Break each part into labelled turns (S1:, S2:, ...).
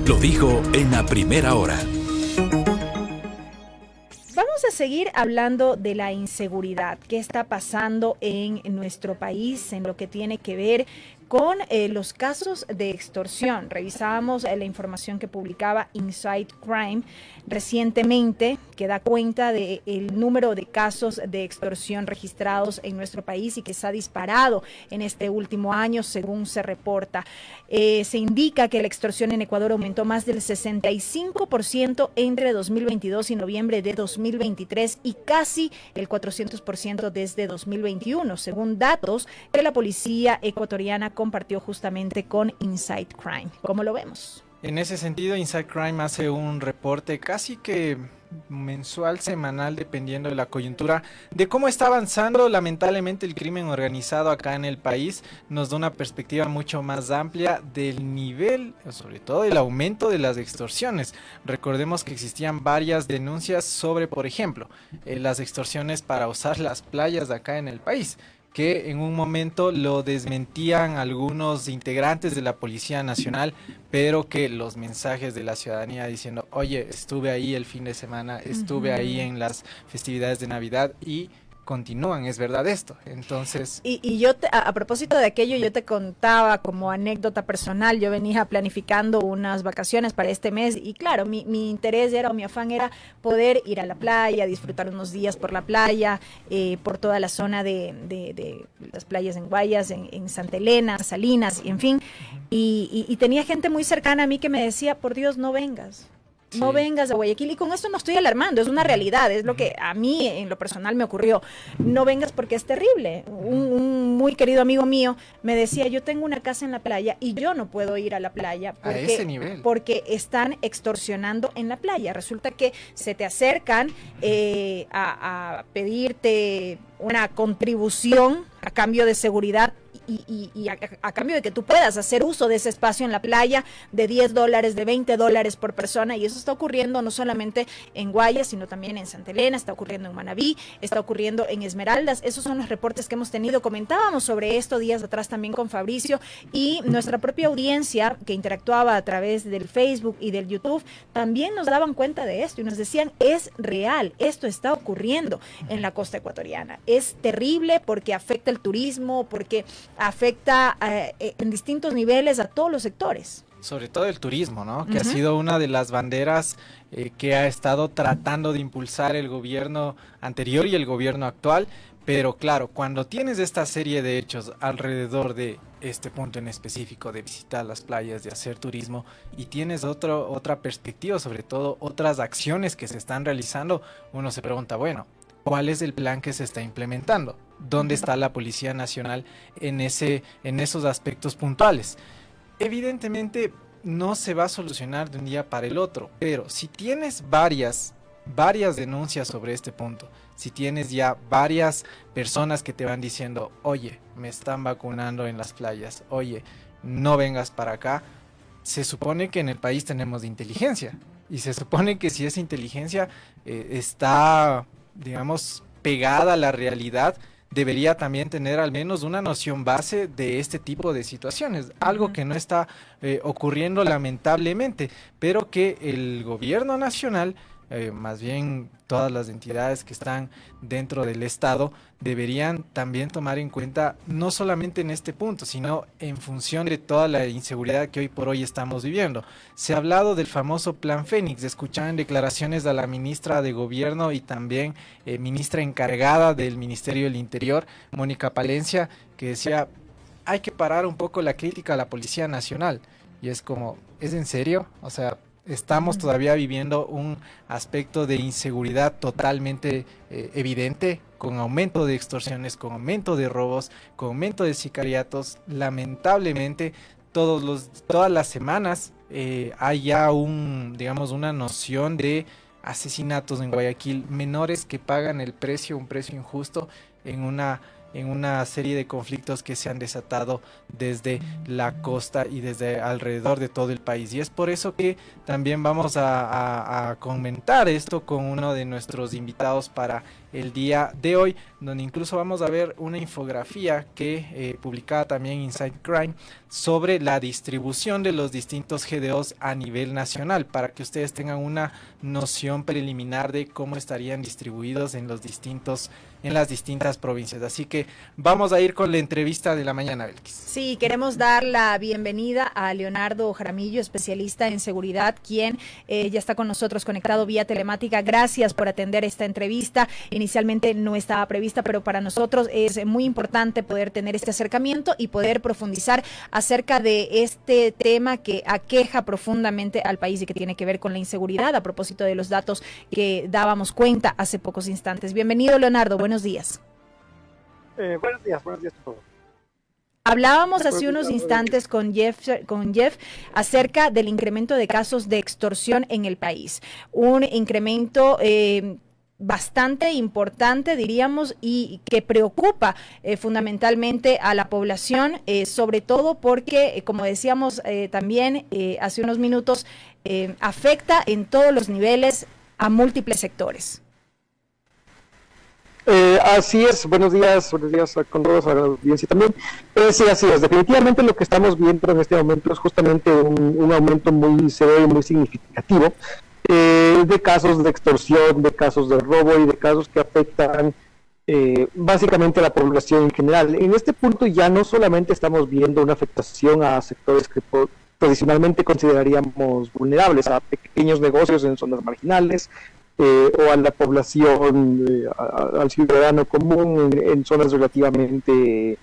S1: Lo dijo en la primera hora.
S2: Vamos a seguir hablando de la inseguridad, qué está pasando en nuestro país en lo que tiene que ver con los casos de extorsión. Revisábamos la información que publicaba Inside Crime recientemente, que da cuenta del número de casos de extorsión registrados en nuestro país y que se ha disparado en este último año, según se reporta. Se indica que la extorsión en Ecuador aumentó más del 65% entre 2022 y noviembre de 2023 y casi el 400% desde 2021, según datos que la policía ecuatoriana compartió justamente con Inside Crime. ¿Cómo lo vemos?
S3: En ese sentido, Inside Crime hace un reporte casi que mensual, semanal, dependiendo de la coyuntura, de cómo está avanzando lamentablemente el crimen organizado acá en el país. Nos da una perspectiva mucho más amplia del nivel, sobre todo el aumento de las extorsiones. Recordemos que existían varias denuncias sobre, por ejemplo, las extorsiones para usar las playas de acá en el país, que en un momento lo desmentían algunos integrantes de la Policía Nacional, pero que los mensajes de la ciudadanía diciendo, oye, estuve ahí el fin de semana, estuve ahí en las festividades de Navidad y continúan, es verdad esto. Entonces...
S2: Y yo, a propósito de aquello, yo te contaba como anécdota personal, yo venía planificando unas vacaciones para este mes y claro, mi interés era, o mi afán era poder ir a la playa, disfrutar unos días por la playa, por toda la zona de las playas en Guayas, en Santa Elena, Salinas, y en fin, y tenía gente muy cercana a mí que me decía, por Dios, no vengas. Sí. No vengas a Guayaquil, y con esto no estoy alarmando, es una realidad, es lo que a mí en lo personal me ocurrió. No vengas porque es terrible. Un muy querido amigo mío me decía, yo tengo una casa en la playa y yo no puedo ir a la playa
S3: a ese nivel,
S2: porque están extorsionando en la playa. Resulta que se te acercan a pedirte una contribución a cambio de seguridad y a cambio de que tú puedas hacer uso de ese espacio en la playa, de $10, de $20 por persona, y eso está ocurriendo no solamente en Guayas, sino también en Santa Elena, está ocurriendo en Manabí, está ocurriendo en Esmeraldas. Esos son los reportes que hemos tenido. Comentábamos sobre esto días atrás también con Fabricio, y nuestra propia audiencia que interactuaba a través del Facebook y del YouTube también nos daban cuenta de esto y nos decían, es real, esto está ocurriendo en la costa ecuatoriana. Es terrible porque afecta el turismo, porque afecta en distintos niveles a todos los sectores.
S3: Sobre todo el turismo, ¿no? Que ha sido una de las banderas que ha estado tratando de impulsar el gobierno anterior y el gobierno actual. Pero claro, cuando tienes esta serie de hechos alrededor de este punto en específico de visitar las playas, de hacer turismo, y tienes otra perspectiva, sobre todo otras acciones que se están realizando, uno se pregunta, bueno, ¿cuál es el plan que se está implementando? ¿Dónde está la Policía Nacional en esos aspectos puntuales? Evidentemente no se va a solucionar de un día para el otro, pero si tienes varias denuncias sobre este punto, si tienes ya varias personas que te van diciendo, oye, me están vacunando en las playas, oye, no vengas para acá, se supone que en el país tenemos inteligencia, y se supone que si esa inteligencia está, digamos, pegada a la realidad, debería también tener al menos una noción base de este tipo de situaciones, algo que no está ocurriendo lamentablemente, pero que el gobierno nacional, más bien todas las entidades que están dentro del Estado, deberían también tomar en cuenta, no solamente en este punto, sino en función de toda la inseguridad que hoy por hoy estamos viviendo. Se ha hablado del famoso Plan Fénix, escuchaban declaraciones de la ministra de Gobierno y también ministra encargada del Ministerio del Interior, Mónica Palencia, que decía, hay que parar un poco la crítica a la Policía Nacional. Y es como, ¿es en serio? O sea, estamos todavía viviendo un aspecto de inseguridad totalmente evidente, con aumento de extorsiones, con aumento de robos, con aumento de sicariatos. Lamentablemente, todas las semanas hay ya una noción de asesinatos en Guayaquil, menores que pagan un precio injusto en una en una serie de conflictos que se han desatado desde la costa y desde alrededor de todo el país. Y es por eso que también vamos a comentar esto con uno de nuestros invitados para el día de hoy, donde incluso vamos a ver una infografía que publicaba también Inside Crime sobre la distribución de los distintos GDOs a nivel nacional, para que ustedes tengan una noción preliminar de cómo estarían distribuidos en las distintas provincias. Así que vamos a ir con la entrevista de la mañana, Belkis.
S2: Sí, queremos dar la bienvenida a Leonardo Jaramillo, especialista en seguridad, quien ya está con nosotros conectado vía telemática. Gracias por atender esta entrevista. Inicialmente no estaba prevista, pero para nosotros es muy importante poder tener este acercamiento y poder profundizar acerca de este tema que aqueja profundamente al país y que tiene que ver con la inseguridad, a propósito de los datos que dábamos cuenta hace pocos instantes. Bienvenido, Leonardo, buenos días.
S4: Buenos días a todos.
S2: Hablábamos hace unos instantes con Jeff acerca del incremento de casos de extorsión en el país. Un incremento bastante importante, diríamos, y que preocupa fundamentalmente a la población, sobre todo porque, como decíamos también hace unos minutos, afecta en todos los niveles a múltiples sectores.
S4: Así es, buenos días con todos, a la audiencia también. Sí, así es, definitivamente lo que estamos viendo en este momento es justamente un aumento muy severo y muy significativo de casos de extorsión, de casos de robo y de casos que afectan básicamente a la población en general. En este punto ya no solamente estamos viendo una afectación a sectores que tradicionalmente consideraríamos vulnerables, a pequeños negocios en zonas marginales, o a la población, al ciudadano común en zonas relativamente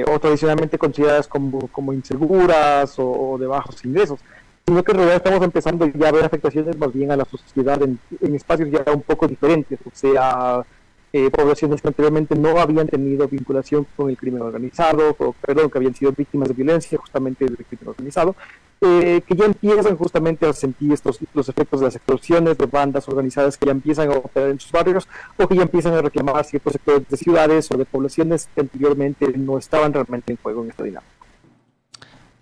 S4: o tradicionalmente consideradas como inseguras o de bajos ingresos, sino que en realidad estamos empezando ya a ver afectaciones más bien a la sociedad en espacios ya un poco diferentes, o sea, poblaciones que anteriormente no habían tenido vinculación con el crimen organizado, que habían sido víctimas de violencia justamente del crimen organizado, que ya empiezan justamente a sentir los efectos de las extorsiones de bandas organizadas que ya empiezan a operar en sus barrios o que ya empiezan a reclamar ciertos sectores de ciudades o de poblaciones que anteriormente no estaban realmente en juego en esta dinámica.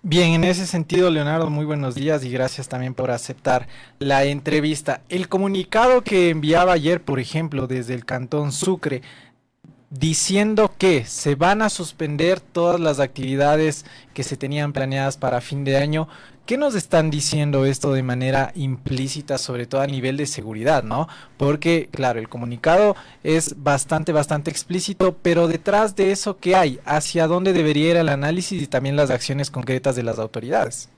S3: Bien, en ese sentido, Leonardo, muy buenos días y gracias también por aceptar la entrevista. El comunicado que enviaba ayer, por ejemplo, desde el Cantón Sucre, diciendo que se van a suspender todas las actividades que se tenían planeadas para fin de año. ¿Qué nos están diciendo esto de manera implícita, sobre todo a nivel de seguridad, ¿no? Porque, claro, el comunicado es bastante explícito, pero detrás de eso, ¿qué hay? ¿Hacia dónde debería ir el análisis y también las acciones concretas de las autoridades?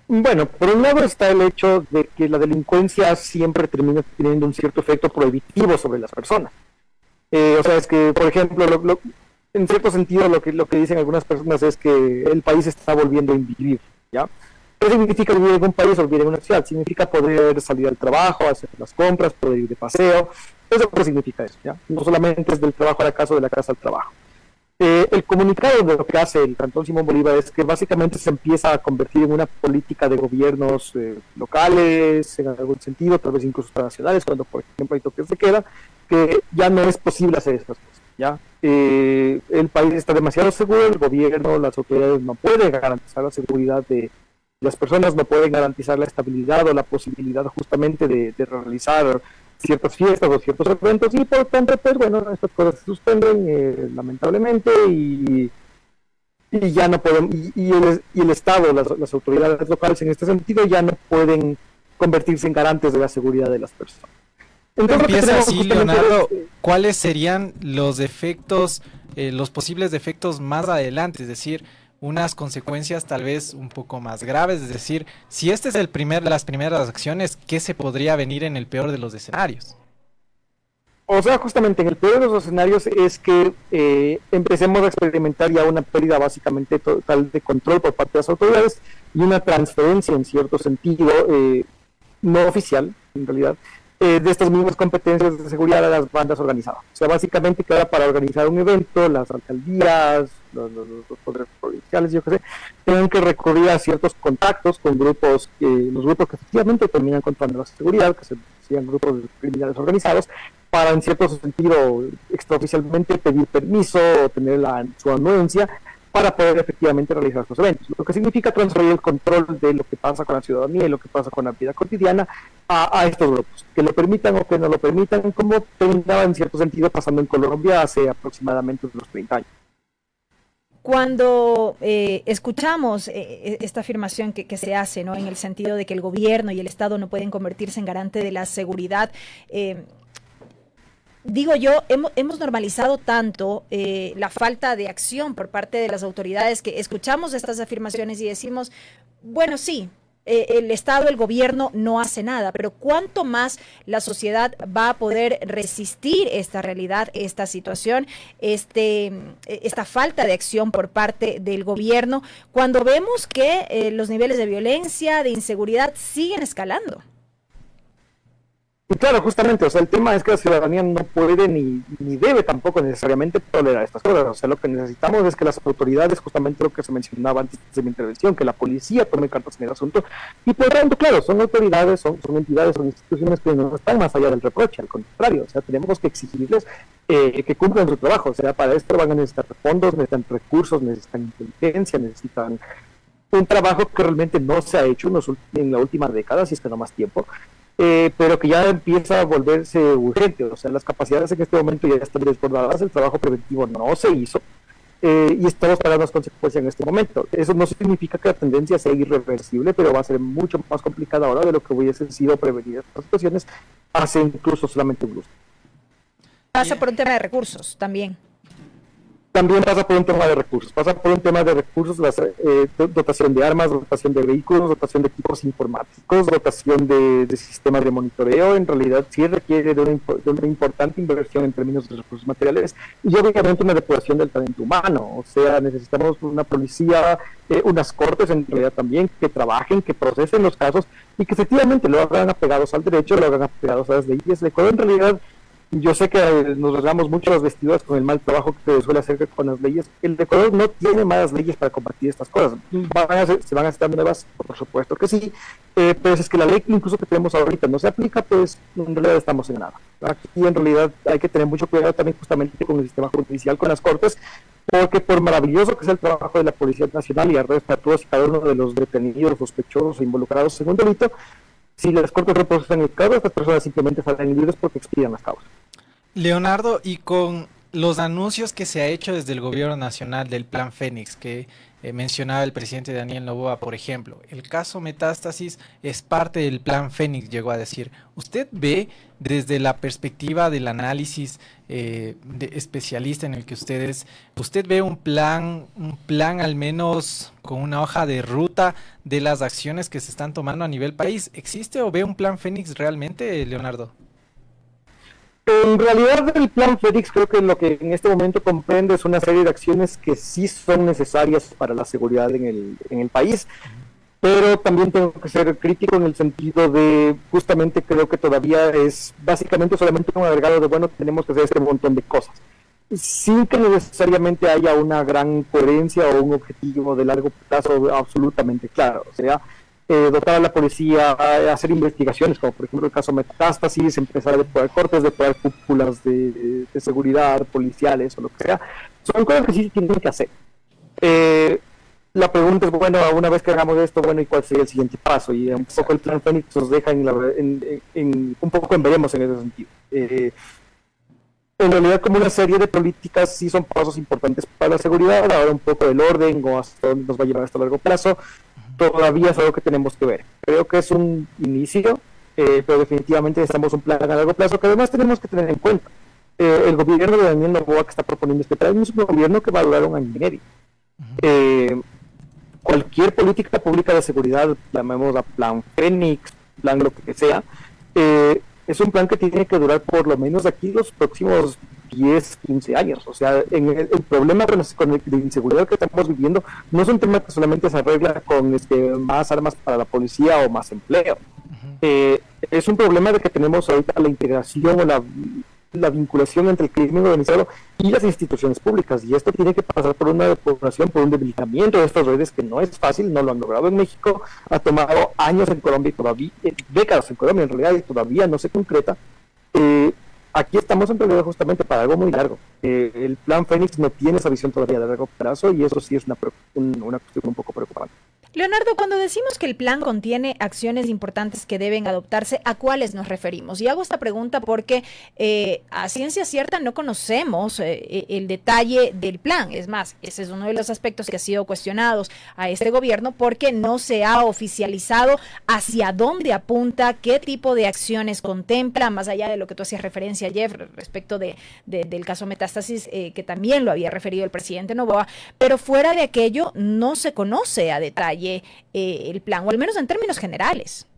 S4: Bueno, por un lado está el hecho de que la delincuencia siempre termina teniendo un cierto efecto prohibitivo sobre las personas. O sea, es que, por ejemplo, en cierto sentido lo que dicen algunas personas es que el país se está volviendo a invivir, ¿ya? ¿Qué significa vivir en un país o vivir en una ciudad? Significa poder salir al trabajo, hacer las compras, poder ir de paseo. Eso es lo que significa eso, ¿ya? No solamente es del trabajo a la casa o de la casa al trabajo. El comunicado de lo que hace el Cantón Simón Bolívar es que básicamente se empieza a convertir en una política de gobiernos locales, en algún sentido, tal vez incluso nacionales, cuando por ejemplo hay toques de queda, que ya no es posible hacer estas cosas, ¿ya? El país está demasiado seguro, el gobierno, las autoridades no pueden garantizar la seguridad de las personas, no pueden garantizar la estabilidad o la posibilidad justamente de realizar ciertas fiestas o ciertos eventos, y por tanto, pues bueno, estas cosas se suspenden lamentablemente y ya no pueden, y el Estado, las autoridades locales en este sentido ya no pueden convertirse en garantes de la seguridad de las personas. Entonces,
S3: empieza así, Leonardo, ¿cuáles serían los efectos, los posibles efectos más adelante? Es decir, unas consecuencias tal vez un poco más graves, es decir, si este es las primeras acciones, ¿qué se podría venir en el peor de los escenarios?
S4: O sea, justamente en el peor de los escenarios es que empecemos a experimentar ya una pérdida básicamente total de control por parte de las autoridades y una transferencia en cierto sentido, no oficial en realidad, de estas mismas competencias de seguridad a las bandas organizadas. O sea, básicamente que ahora para organizar un evento, las alcaldías, los poderes provinciales, yo qué sé, tienen que recurrir a ciertos contactos con grupos, los grupos que efectivamente terminan controlando la seguridad, que se llaman grupos de criminales organizados, para en cierto sentido extraoficialmente pedir permiso o tener su anuencia para poder efectivamente realizar estos eventos, lo que significa transferir el control de lo que pasa con la ciudadanía y lo que pasa con la vida cotidiana a estos grupos, que lo permitan o que no lo permitan, como terminaba en cierto sentido pasando en Colombia hace aproximadamente unos 30 años.
S2: Cuando escuchamos esta afirmación que se hace, ¿no?, en el sentido de que el gobierno y el Estado no pueden convertirse en garante de la seguridad, digo yo, hemos normalizado tanto la falta de acción por parte de las autoridades que escuchamos estas afirmaciones y decimos, bueno, sí, el Estado, el gobierno no hace nada, pero ¿cuánto más la sociedad va a poder resistir esta realidad, esta situación, esta falta de acción por parte del gobierno, cuando vemos que los niveles de violencia, de inseguridad siguen escalando?
S4: Y claro, justamente, o sea, el tema es que la ciudadanía no puede ni debe tampoco necesariamente tolerar estas cosas. O sea, lo que necesitamos es que las autoridades, justamente lo que se mencionaba antes de mi intervención, que la policía tome cartas en el asunto. Y por tanto, claro, son autoridades, son entidades, son instituciones que no están más allá del reproche, al contrario. O sea, tenemos que exigirles que cumplan su trabajo. O sea, para esto van a necesitar fondos, necesitan recursos, necesitan inteligencia, necesitan un trabajo que realmente no se ha hecho en la última década, si es que no más tiempo. Pero que ya empieza a volverse urgente. O sea, las capacidades en este momento ya están desbordadas, el trabajo preventivo no se hizo y estamos pagando las consecuencias en este momento. Eso no significa que la tendencia sea irreversible, pero va a ser mucho más complicada ahora de lo que hubiese sido prevenir estas situaciones hace incluso solamente un lustro.
S2: Pasa por un tema de recursos también.
S4: También pasa por un tema de recursos, dotación de armas, dotación de vehículos, dotación de equipos informáticos, dotación de sistemas de monitoreo. En realidad sí requiere de una importante inversión en términos de recursos materiales y obviamente una depuración del talento humano. O sea, necesitamos una policía, unas cortes en realidad también que trabajen, que procesen los casos y que efectivamente lo hagan apegados al derecho, lo hagan apegados a las leyes. El Ecuador en realidad, yo sé que nos rasgamos mucho las vestiduras con el mal trabajo que se suele hacer con las leyes. El Ecuador no tiene malas leyes para combatir estas cosas. Se van a hacer nuevas, por supuesto que sí, pero es que la ley incluso que tenemos ahorita no se aplica, pues en realidad estamos en nada. Aquí en realidad hay que tener mucho cuidado también justamente con el sistema judicial, con las cortes, porque por maravilloso que sea el trabajo de la Policía Nacional y arresta a todos y cada uno de los detenidos, sospechosos e involucrados en un delito, si las cortes no procesan el caso, estas personas simplemente salen libres porque expidan las causas.
S3: Leonardo, y con los anuncios que se ha hecho desde el gobierno nacional del Plan Fénix, que mencionaba el presidente Daniel Noboa, por ejemplo, el caso Metástasis es parte del Plan Fénix, llegó a decir. ¿Usted ve desde la perspectiva del análisis de especialista en el que usted ve un plan al menos con una hoja de ruta de las acciones que se están tomando a nivel país? ¿Existe o ve un Plan Fénix realmente, Leonardo?
S4: En realidad el Plan Fénix creo que lo que en este momento comprende es una serie de acciones que sí son necesarias para la seguridad en el país, pero también tengo que ser crítico en el sentido de, justamente creo que todavía es básicamente solamente un agregado de, bueno, tenemos que hacer este montón de cosas, sin que necesariamente haya una gran coherencia o un objetivo de largo plazo absolutamente claro. O sea, dotar a la policía, a hacer investigaciones, como por ejemplo el caso Metástasis, empezar a depurar cortes, depurar cúpulas de seguridad, policiales o lo que sea, son cosas que sí tienen que hacer. La pregunta es, bueno, una vez que hagamos esto, bueno, ¿y cuál sería el siguiente paso? Y un poco el Plan Fénix nos deja un poco en veremos en ese sentido. En realidad, como una serie de políticas sí son pasos importantes para la seguridad, ahora un poco del orden o hasta dónde nos va a llevar hasta largo plazo, todavía es algo que tenemos que ver. Creo que es un inicio, pero definitivamente necesitamos un plan a largo plazo que además tenemos que tener en cuenta. El gobierno de Daniel Noboa que está proponiendo este plan es un gobierno que va a durar un año y medio. Cualquier política pública de seguridad, llamémosla Plan Fénix, plan lo que sea, es un plan que tiene que durar por lo menos aquí los próximos 10, 15 años. O sea, el problema con la inseguridad que estamos viviendo no es un tema que solamente se arregla con más armas para la policía o más empleo. Es un problema de que tenemos ahorita la integración o la vinculación entre el crimen organizado y las instituciones públicas, y esto tiene que pasar por una depuración, por un debilitamiento de estas redes que no es fácil, no lo han logrado en México, ha tomado años en Colombia y todavía, décadas en Colombia en realidad, y todavía no se concreta. aquí estamos en realidad justamente para algo muy largo. El plan Fénix no tiene esa visión todavía de largo plazo y eso sí es una cuestión un poco preocupante.
S2: Leonardo, cuando decimos que el plan contiene acciones importantes que deben adoptarse, ¿a cuáles nos referimos? Y hago esta pregunta porque a ciencia cierta no conocemos el detalle del plan. Es más, ese es uno de los aspectos que ha sido cuestionados a este gobierno porque no se ha oficializado hacia dónde apunta, qué tipo de acciones contempla, más allá de lo que tú hacías referencia, Jeff, respecto del caso Metástasis, que también lo había referido el presidente Noboa, pero fuera de aquello no se conoce a detalle el plan, o al menos en términos generales.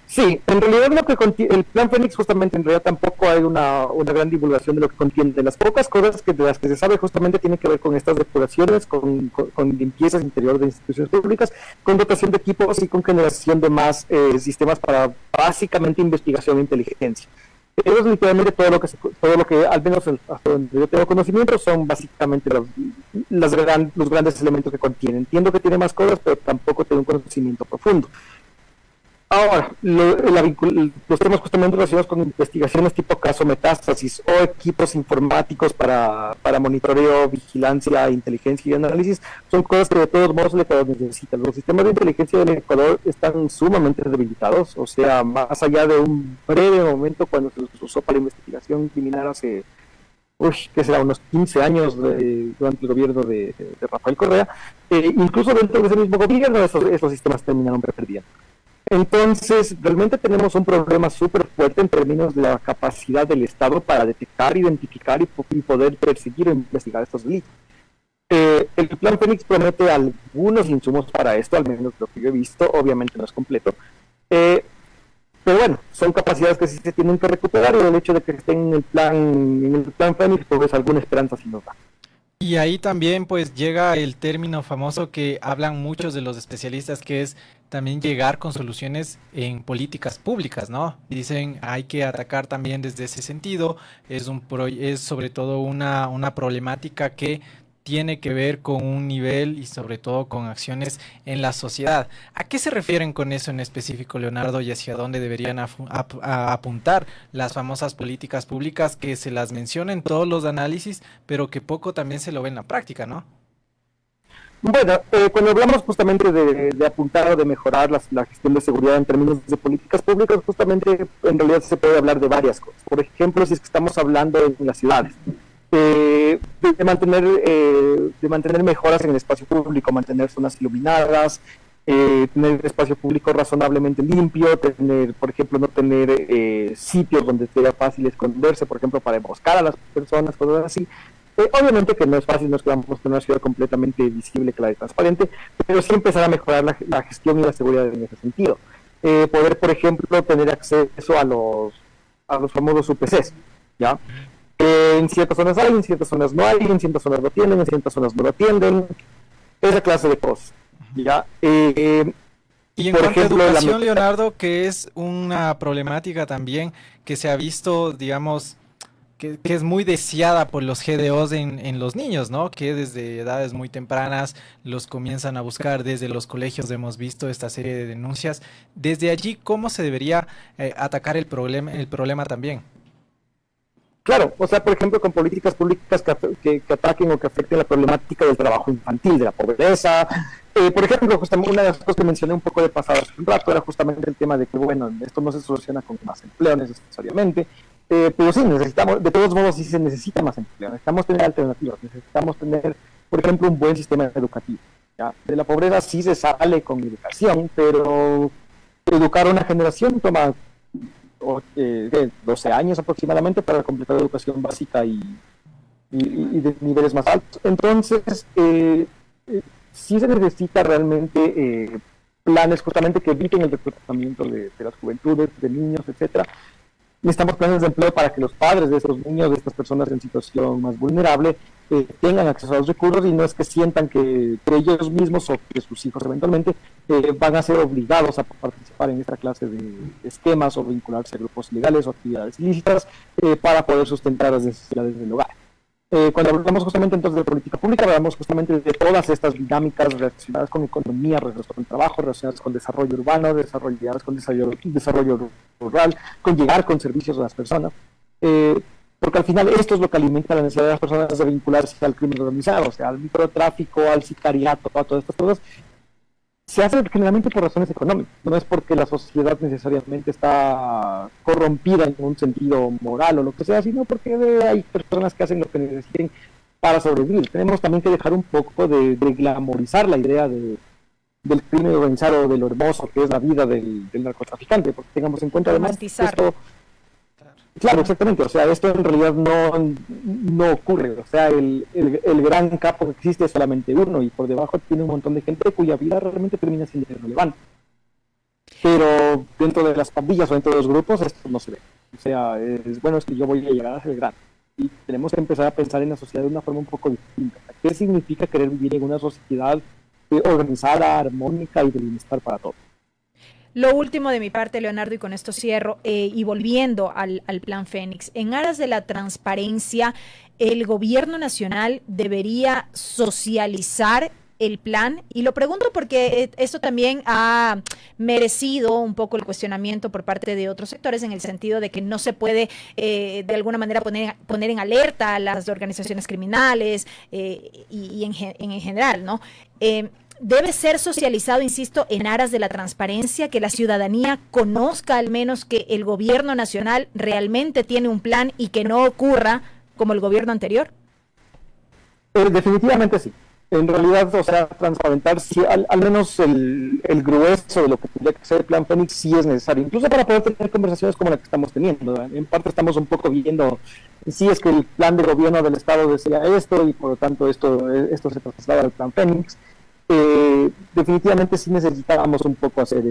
S4: Sí, en realidad lo que el plan Fénix justamente en realidad tampoco hay una gran divulgación de lo que contiene. De las pocas cosas de las que se sabe justamente tiene que ver con estas depuraciones, con limpiezas interior de instituciones públicas, con dotación de equipos y con generación de más sistemas para básicamente investigación e inteligencia. Eso es literalmente todo lo que al menos hasta donde yo tengo conocimiento, son básicamente los grandes elementos que contiene. Entiendo que tiene más cosas, pero tampoco tengo un conocimiento profundo. Ahora, los temas justamente relacionados con investigaciones tipo caso Metástasis o equipos informáticos para monitoreo, vigilancia, inteligencia y análisis son cosas que de todos modos el Ecuador necesita. Los sistemas de inteligencia del Ecuador están sumamente debilitados, o sea, más allá de un breve momento cuando se usó para la investigación criminal hace, que será unos 15 años durante el gobierno de Rafael Correa, incluso dentro de ese mismo gobierno esos sistemas terminaron perdiendo. Entonces, realmente tenemos un problema súper fuerte en términos de la capacidad del Estado para detectar, identificar y poder perseguir e investigar estos delitos. El plan Fénix promete algunos insumos para esto, al menos lo que yo he visto, obviamente no es completo. Pero bueno, son capacidades que sí se tienen que recuperar y el hecho de que estén en el plan Fénix, pues alguna esperanza sí nos da.
S3: Y ahí también pues llega el término famoso que hablan muchos de los especialistas, que es también llegar con soluciones en políticas públicas, ¿no? Dicen hay que atacar también desde ese sentido, es sobre todo una problemática que tiene que ver con un nivel y sobre todo con acciones en la sociedad. ¿A qué se refieren con eso en específico, Leonardo, y hacia dónde deberían apuntar las famosas políticas públicas que se las menciona en todos los análisis, pero que poco también se lo ve en la práctica, ¿no?
S4: Bueno, cuando hablamos justamente de apuntar o de mejorar la gestión de seguridad en términos de políticas públicas, justamente en realidad se puede hablar de varias cosas. Por ejemplo, si es que estamos hablando en las ciudades, de mantener mejoras en el espacio público, mantener zonas iluminadas, tener el espacio público razonablemente limpio, por ejemplo, no tener sitios donde sea fácil esconderse, por ejemplo, para emboscar a las personas, cosas así. Obviamente que no es fácil, no es que vamos a tener una ciudad completamente visible, clara y transparente, pero sí empezar a mejorar la gestión y la seguridad en ese sentido. Poder, por ejemplo, tener acceso a los famosos UPCs, ¿ya? En ciertas zonas hay, en ciertas zonas no hay, en ciertas zonas lo tienen, en ciertas zonas no lo atienden, esa clase de cosas, ¿ya?
S3: Y en
S4: por
S3: cuanto
S4: ejemplo,
S3: a educación, Leonardo, que es una problemática también que se ha visto, digamos, que es muy deseada por los GDOs en los niños, ¿no? Que desde edades muy tempranas los comienzan a buscar, desde los colegios hemos visto esta serie de denuncias. Desde allí, ¿cómo se debería atacar el problema también?
S4: Claro, o sea, por ejemplo, con políticas públicas que ataquen o que afecten la problemática del trabajo infantil, de la pobreza. Por ejemplo, justamente una de las cosas que mencioné un poco de pasado hace un rato era justamente el tema de que, bueno, esto no se soluciona con más empleo necesariamente, pero sí, de todos modos sí se necesita más empleo, necesitamos tener alternativas, necesitamos tener, por ejemplo, un buen sistema educativo, ¿ya? De la pobreza sí se sale con educación, pero educar a una generación toma 12 años aproximadamente para completar la educación básica y de niveles más altos. Entonces, sí se necesita realmente planes justamente que eviten el reclutamiento de las juventudes, de niños, etcétera. Necesitamos planes de empleo para que los padres de estos niños, de estas personas en situación más vulnerable, tengan acceso a los recursos y no es que sientan que ellos mismos o que sus hijos eventualmente van a ser obligados a participar en esta clase de esquemas o vincularse a grupos ilegales o actividades ilícitas para poder sustentar las necesidades del hogar. Cuando hablamos justamente entonces de política pública, hablamos justamente de todas estas dinámicas relacionadas con economía, relacionadas con trabajo, relacionadas con desarrollo urbano, relacionadas con desarrollo rural, con llegar con servicios a las personas. Porque al final esto es lo que alimenta la necesidad de las personas de vincularse al crimen organizado, o sea, al microtráfico, al sicariato, a todas estas cosas. Se hace generalmente por razones económicas, no es porque la sociedad necesariamente está corrompida en un sentido moral o lo que sea, sino porque hay personas que hacen lo que necesiten para sobrevivir. Tenemos también que dejar un poco de glamorizar la idea del crimen organizado, de lo hermoso que es la vida del narcotraficante, porque tengamos en cuenta además esto. Claro, exactamente, o sea, esto en realidad no ocurre, o sea, el gran capo que existe es solamente uno y por debajo tiene un montón de gente cuya vida realmente termina siendo irrelevante. Pero dentro de las pandillas o dentro de los grupos esto no se ve, o sea, es que yo voy a llegar a ser grande y tenemos que empezar a pensar en la sociedad de una forma un poco distinta. ¿Qué significa querer vivir en una sociedad organizada, armónica y de bienestar para todos?
S2: Lo último de mi parte, Leonardo, y con esto cierro, y volviendo al Plan Fénix, en aras de la transparencia, ¿el gobierno nacional debería socializar el plan? Y lo pregunto porque esto también ha merecido un poco el cuestionamiento por parte de otros sectores, en el sentido de que no se puede de alguna manera poner en alerta a las organizaciones criminales y en general, ¿no? Debe ser socializado, insisto, en aras de la transparencia, que la ciudadanía conozca al menos que el gobierno nacional realmente tiene un plan y que no ocurra como el gobierno anterior.
S4: Definitivamente sí. En realidad, o sea, transparentar sí, al menos el grueso de lo que tendría que ser el Plan Fénix sí es necesario, incluso para poder tener conversaciones como la que estamos teniendo, ¿verdad? En parte estamos un poco viendo si es que el plan de gobierno del Estado decía esto y por lo tanto esto se trasladaba al Plan Fénix. Definitivamente sí necesitábamos un poco hacer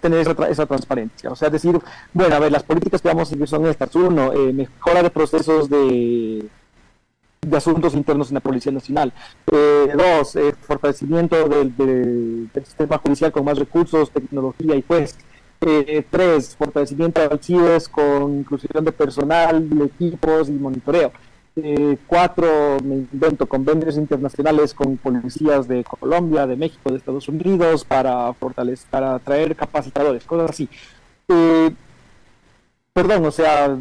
S4: tener esa transparencia, o sea, decir, bueno, a ver, las políticas que vamos a seguir son estas: uno, mejora de procesos de asuntos internos en la Policía Nacional; dos, fortalecimiento del sistema judicial con más recursos, tecnología y juez; tres, fortalecimiento de archivos con inclusión de personal, de equipos y monitoreo; cuatro, me invento, convenios internacionales con policías de Colombia, de México, de Estados Unidos para traer capacitadores, cosas así. Perdón, o sea,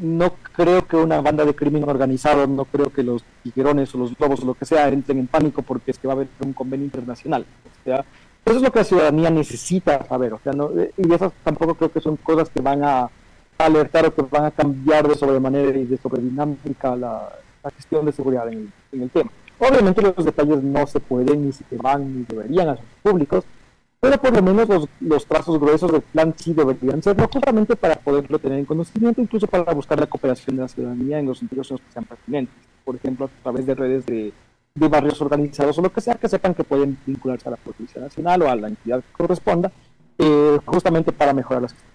S4: no creo que una banda de crimen organizado, no creo que los tiguerones o los lobos o lo que sea entren en pánico porque es que va a haber un convenio internacional. O sea, eso es lo que la ciudadanía necesita saber, o sea, y esas tampoco creo que son cosas que van a alertar o que van a cambiar de sobremanera y de sobredinámica la gestión de seguridad en el tema. Obviamente los detalles no se pueden, ni se van, ni deberían hacer públicos, pero por lo menos los trazos gruesos del plan sí deberían serlo, justamente para poderlo tener en conocimiento, incluso para buscar la cooperación de la ciudadanía en los sentidos en los que sean pertinentes. Por ejemplo, a través de redes de barrios organizados o lo que sea, que sepan que pueden vincularse a la Policía Nacional o a la entidad que corresponda, justamente para mejorar las cuestiones.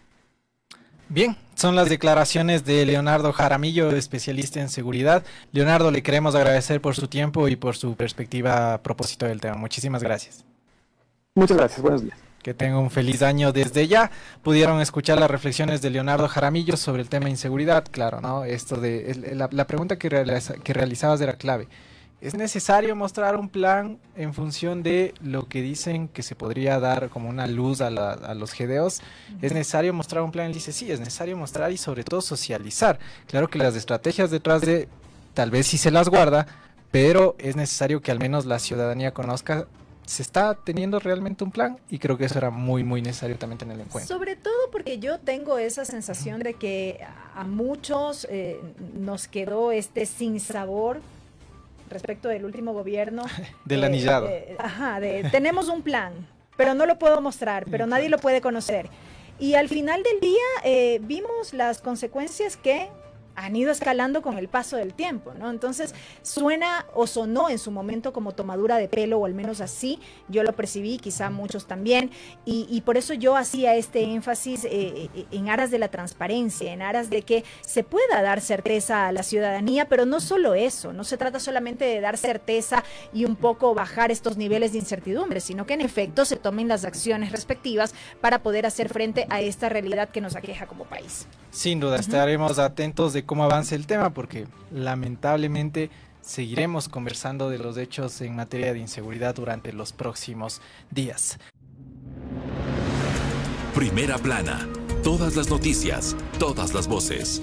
S3: Bien, son las declaraciones de Leonardo Jaramillo, especialista en seguridad. Leonardo, le queremos agradecer por su tiempo y por su perspectiva a propósito del tema. Muchísimas gracias.
S4: Muchas gracias, buenos días.
S3: Que tenga un feliz año desde ya. Pudieron escuchar las reflexiones de Leonardo Jaramillo sobre el tema de inseguridad. Claro, ¿no? Esto de la pregunta que realizabas era clave. ¿Es necesario mostrar un plan en función de lo que dicen que se podría dar como una luz a los GDOs? ¿Es necesario mostrar un plan? Él dice, sí, es necesario mostrar y sobre todo socializar. Claro que las estrategias detrás de, tal vez sí se las guarda, pero es necesario que al menos la ciudadanía conozca, se está teniendo realmente un plan, y creo que eso era muy, muy necesario también tener en cuenta.
S2: Sobre todo porque yo tengo esa sensación de que a muchos nos quedó este sinsabor respecto del último gobierno.
S3: Del anillado.
S2: Tenemos un plan, pero no lo puedo mostrar, pero nadie lo puede conocer. Y al final del día vimos las consecuencias que han ido escalando con el paso del tiempo, ¿no? Entonces suena o sonó en su momento como tomadura de pelo, o al menos así yo lo percibí, quizá muchos también, y por eso yo hacía este énfasis en aras de la transparencia, en aras de que se pueda dar certeza a la ciudadanía, pero no solo eso, no se trata solamente de dar certeza y un poco bajar estos niveles de incertidumbre, sino que en efecto se tomen las acciones respectivas para poder hacer frente a esta realidad que nos aqueja como país.
S3: Sin duda, estaremos atentos de cómo avance el tema, porque lamentablemente seguiremos conversando de los hechos en materia de inseguridad durante los próximos días.
S1: Primera plana, Todas las noticias, todas las voces.